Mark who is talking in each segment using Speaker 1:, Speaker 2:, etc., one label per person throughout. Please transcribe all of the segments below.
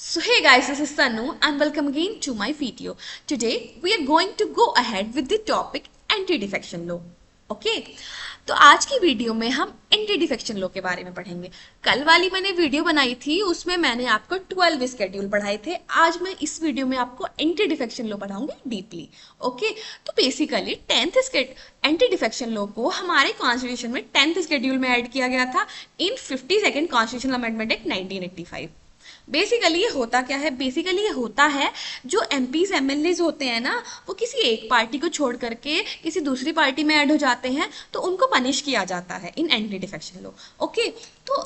Speaker 1: So hey guys, this is Sanu and welcome again to my video. Today we are going to go ahead with the topic anti-defection law. Okay तो आज की video में हम anti defection law के बारे में पढ़ेंगे। कल वाली मैंने वीडियो बनाई थी उसमें मैंने आपको 12 स्केड्यूल पढ़ाए थे। आज मैं इस वीडियो में आपको एंटी डिफेक्शन लॉ पढ़ाऊंगी डीपली। ओके तो basically 10th anti defection law को हमारे कॉन्स्टिट्यूशन में 10th स्केड्यूल में ऐड किया गया था इन 52nd constitutional amendment act 1985। Basically ये होता क्या है, बेसिकली ये होता है जो एमपीज एमएलएज होते हैं ना, वो किसी एक पार्टी को छोड़ करके किसी दूसरी पार्टी में ऐड हो जाते हैं तो उनको पनिश किया जाता है इन एंटी डिफेक्शन लॉ। ओके तो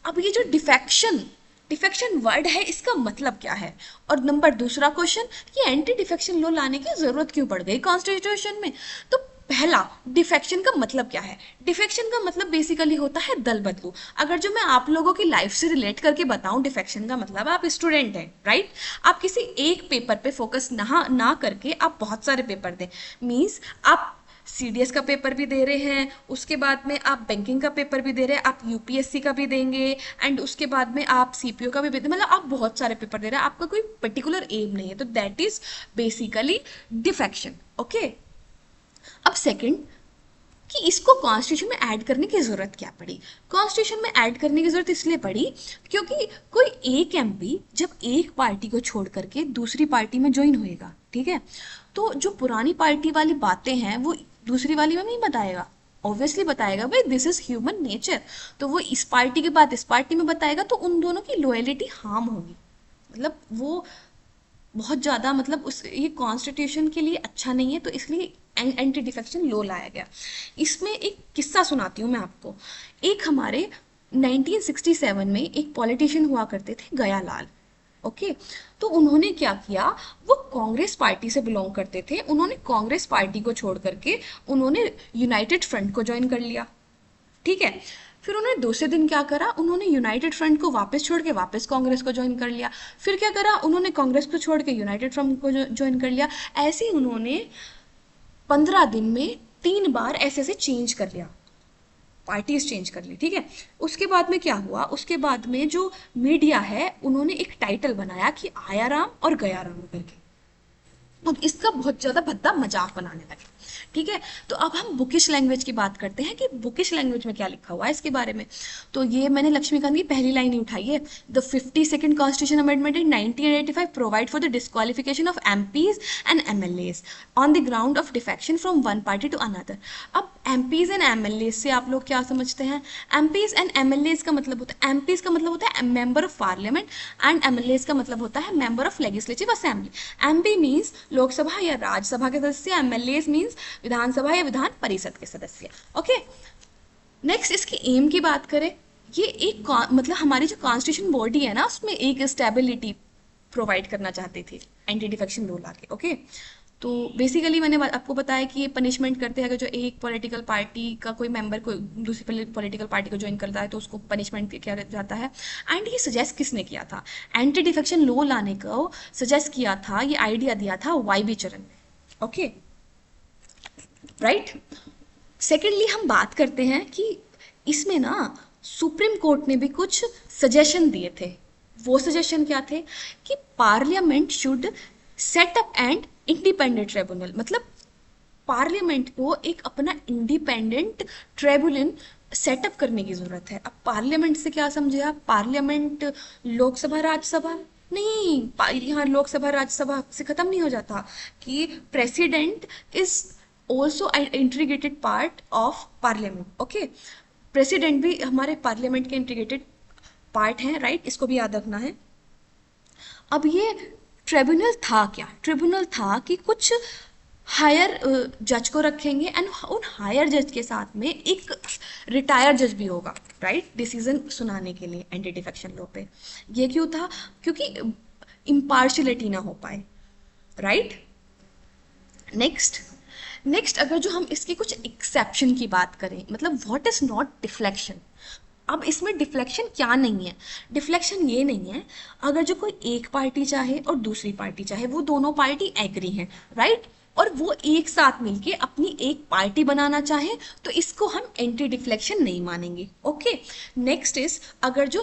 Speaker 1: अब ये जो डिफेक्शन वर्ड है इसका मतलब क्या है, और नंबर दूसरा क्वेश्चन, ये एंटी डिफेक्शन लॉ लाने की जरूरत क्यों पड़ गई कॉन्स्टिट्यूशन में। तो पहला, डिफेक्शन का मतलब क्या है। डिफेक्शन का मतलब बेसिकली होता है दल बदलू। अगर जो मैं आप लोगों की लाइफ से रिलेट करके बताऊं, डिफेक्शन का मतलब आप स्टूडेंट हैं, राइट। आप किसी एक पेपर पे फोकस ना करके आप बहुत सारे पेपर दें। मीन्स आप सीडीएस का पेपर भी दे रहे हैं, उसके बाद में आप बैंकिंग का पेपर भी दे रहे हैं, आप यूपीएससी का भी देंगे, एंड उसके बाद में आप सीपीओ का भी देंगे। मतलब आप बहुत सारे पेपर दे रहे हैं, आपका कोई पर्टिकुलर एम नहीं है, तो that is basically defection. Okay अब सेकंड, कि इसको कॉन्स्टिट्यूशन में ऐड करने की जरूरत क्या पड़ी। कॉन्स्टिट्यूशन में ऐड करने की जरूरत इसलिए पड़ी क्योंकि कोई एक एमपी जब एक पार्टी को छोड़ करके दूसरी पार्टी में ज्वाइन होएगा, ठीक है, तो जो पुरानी पार्टी वाली बातें हैं वो दूसरी वाली में नहीं बताएगा। ऑब्वियसली बताएगा, भाई दिस इज ह्यूमन नेचर। तो वो इस पार्टी की बात इस पार्टी में बताएगा तो उन दोनों की लॉयलिटी हार्म होगी। मतलब वो बहुत ज़्यादा, मतलब उस ये कॉन्स्टिट्यूशन के लिए अच्छा नहीं है, तो इसलिए एंटी डिफेक्शन लॉ लाया गया। इसमें एक किस्सा सुनाती हूँ मैं आपको। एक हमारे 1967 में एक पॉलिटिशियन हुआ करते थे गयालाल। ओके तो उन्होंने क्या किया, वो कांग्रेस पार्टी से बिलोंग करते थे। उन्होंने कांग्रेस पार्टी को छोड़ करके उन्होंने यूनाइटेड फ्रंट को ज्वाइन कर लिया, ठीक है। फिर उन्होंने दूसरे दिन क्या करा, उन्होंने यूनाइटेड फ्रंट को वापस छोड़ के वापस कांग्रेस को ज्वाइन कर लिया। फिर क्या करा, उन्होंने कांग्रेस को छोड़ के यूनाइटेड फ्रंट को ज्वाइन कर लिया। ऐसे ही उन्होंने 15 दिन में 3 बार ऐसे ऐसे चेंज कर लिया, पार्टीज चेंज कर ली, ठीक है। उसके बाद में क्या हुआ, उसके बाद में जो मीडिया है उन्होंने एक टाइटल बनाया कि आया राम और गया राम करके, और इसका बहुत ज़्यादा भद्दा मजाक बनाने लगे, ठीक है। तो अब हम बुकिश लैंग्वेज की बात करते हैं कि बुकिश लैंग्वेज में क्या लिखा हुआ है इसके बारे में। तो ये मैंने लक्ष्मीकांत की पहली लाइन ही उठाई है। The 52nd constitution amendment in 1985 provide for the disqualification of MPs and MLAs on the ground of defection from one party to another. अब एमपीज एंड एमएलएज से आप लोग क्या समझते हैं। एमपीज एंड एमएलएज का मतलब होता है, एमपीज का मतलब होता है member of parliament, and MLAs का मतलब होता है member of legislative assembly. MP means Lok Sabha या राज्यसभा के सदस्य, एमएलएज मीन्स विधानसभा या विधान परिषद के सदस्य। ओके नेक्स्ट, इसकी एम की बात करें, ये एक मतलब हमारी जो कॉन्स्टिट्यूशन बॉडी है ना उसमें एक स्टेबिलिटी प्रोवाइड करना चाहते थे एंटी डिफेक्शन लॉ लाके। ओके तो बेसिकली मैंने आपको बताया कि ये पनिशमेंट करते हैं, अगर जो एक पॉलिटिकल पार्टी का कोई मेंबर को दूसरी पॉलिटिकल पार्टी को ज्वाइन करता है तो उसको पनिशमेंट किया जाता है। एंड ये सजेस्ट किसने किया था, एंटी डिफेक्शन लॉ लाने को सजेस्ट किया था, ये आइडिया दिया था वाई बी चरण ने। Okay right. सेकेंडली हम बात करते हैं कि इसमें ना सुप्रीम कोर्ट ने भी कुछ सजेशन दिए थे। वो सजेशन क्या थे कि parliament should set up and independent tribunal, मतलब पार्लियामेंट को एक अपना इंडिपेंडेंट ट्रिब्यूनल सेटअप करने की जरूरत है। अब पार्लियामेंट से क्या समझे आप, पार्लियामेंट लोकसभा राज्यसभा नहीं, यहाँ लोकसभा राज्यसभा से खत्म नहीं हो जाता कि president is also integrated part of parliament. Okay president भी हमारे पार्लियामेंट के इंटीग्रेटेड पार्ट हैं, राइट, इसको भी याद रखना है। अब ये ट्रिब्यूनल था क्या, ट्रिब्यूनल था कि कुछ हायर जज को रखेंगे, एंड उन हायर जज के साथ में एक रिटायर जज भी होगा, राइट, डिसीजन सुनाने के लिए एंटी डिफेक्शन लॉ पे। ये क्यों था, क्योंकि इम्पार्शियलिटी ना हो पाए, राइट। नेक्स्ट अगर जो हम इसके कुछ एक्सेप्शन की बात करें, मतलब व्हाट इज नॉट डिफ्लेक्शन। अब इसमें डिफ्लेक्शन क्या नहीं है, डिफ्लेक्शन ये नहीं है अगर जो कोई एक पार्टी चाहे और दूसरी पार्टी चाहे, वो दोनों पार्टी एग्री हैं, राइट, और वो एक साथ मिलके अपनी एक पार्टी बनाना चाहे, तो इसको हम एंटी डिफ्लेक्शन नहीं मानेंगे। ओके नेक्स्ट इज अगर जो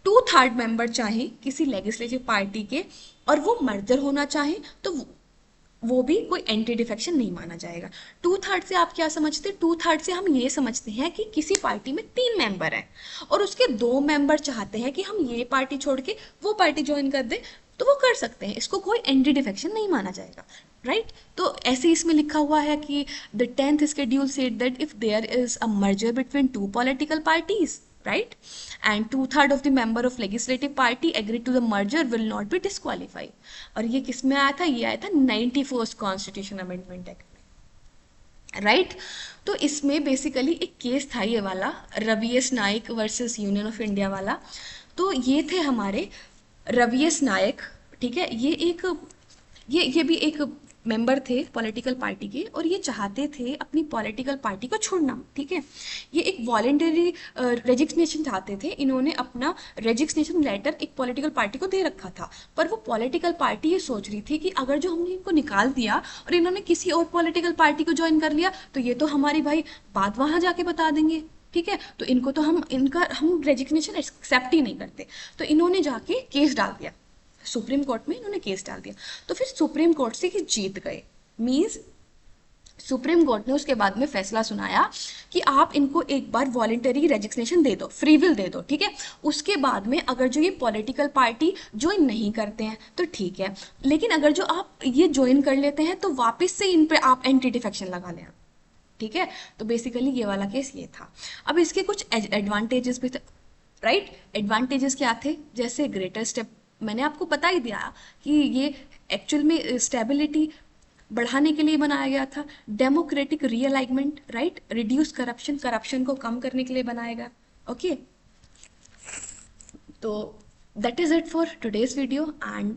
Speaker 1: 2/3 मेंबर चाहे किसी लेजिस्लेटिव पार्टी के और वो मर्जर होना चाहे तो वो भी कोई एंटी डिफेक्शन नहीं माना जाएगा। 2/3 से आप क्या समझते हैं? 2/3 से हम ये समझते हैं कि किसी पार्टी में 3 मेंबर हैं और उसके 2 मेंबर चाहते हैं कि हम ये पार्टी छोड़ के वो पार्टी ज्वाइन कर दें, तो वो कर सकते हैं, इसको कोई एंटी डिफेक्शन नहीं माना जाएगा, राइट? तो ऐसे इसमें लिखा हुआ है कि the 10th schedule said that if there is a merger between two political parties, right, and 2/3 of the member of legislative party agree to the merger will not be disqualified। और ये किस में आया था? ये आया था 91st कॉन्स्टिट्यूशन अमेंडमेंट एक्ट में, राइट? तो इसमें बेसिकली एक केस था ये वाला, Ravi S Naik versus Union of India वाला। तो ये थे हमारे रवि एस नायक, ठीक है? ये भी एक मेंबर थे पॉलिटिकल पार्टी के और ये चाहते थे अपनी पॉलिटिकल पार्टी को छोड़ना, ठीक है? ये एक वॉलेंटरी रेजिग्नेशन चाहते थे। इन्होंने अपना रेजिग्नेशन लेटर एक पॉलिटिकल पार्टी को दे रखा था, पर वो पॉलिटिकल पार्टी ये सोच रही थी कि अगर जो हमने इनको निकाल दिया और इन्होंने किसी और पॉलिटिकल पार्टी को ज्वाइन कर लिया तो ये तो हमारी भाई बात वहाँ जाके बता देंगे, ठीक है? तो इनको तो हम रेजिग्नेशन एक्सेप्ट ही नहीं करते। तो इन्होंने जाके केस डाल दिया सुप्रीम कोर्ट में, इन्होंने केस डाल दिया। तो फिर सुप्रीम कोर्ट से ये जीत गए, मींस सुप्रीम कोर्ट ने उसके बाद में फैसला सुनाया कि आप इनको एक बार वॉलेंटरी रेजिग्नेशन दे दो, फ्री विल दे दो, ठीक है? उसके बाद में अगर जो ये पॉलिटिकल पार्टी ज्वाइन नहीं करते हैं तो ठीक है, लेकिन अगर जो आप ये ज्वाइन कर लेते हैं तो वापस से इन पे आप एंटी डिफेक्शन लगा लें, ठीक है? तो बेसिकली ये वाला केस ये था। अब इसके कुछ एडवांटेजेस भी थे, राइट? एडवांटेजेस क्या थे? जैसे ग्रेटर स्टेप, मैंने आपको बता ही दिया कि ये एक्चुअल में स्टेबिलिटी बढ़ाने के लिए बनाया गया था। Democratic realignment, right? Reduce corruption को कम करने के लिए बनाया गया, ओके? तो that is it for today's video, and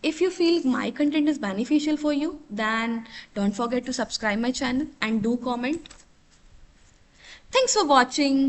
Speaker 1: if you feel my content is beneficial for you, then don't forget to subscribe my channel and do comment. Thanks for watching.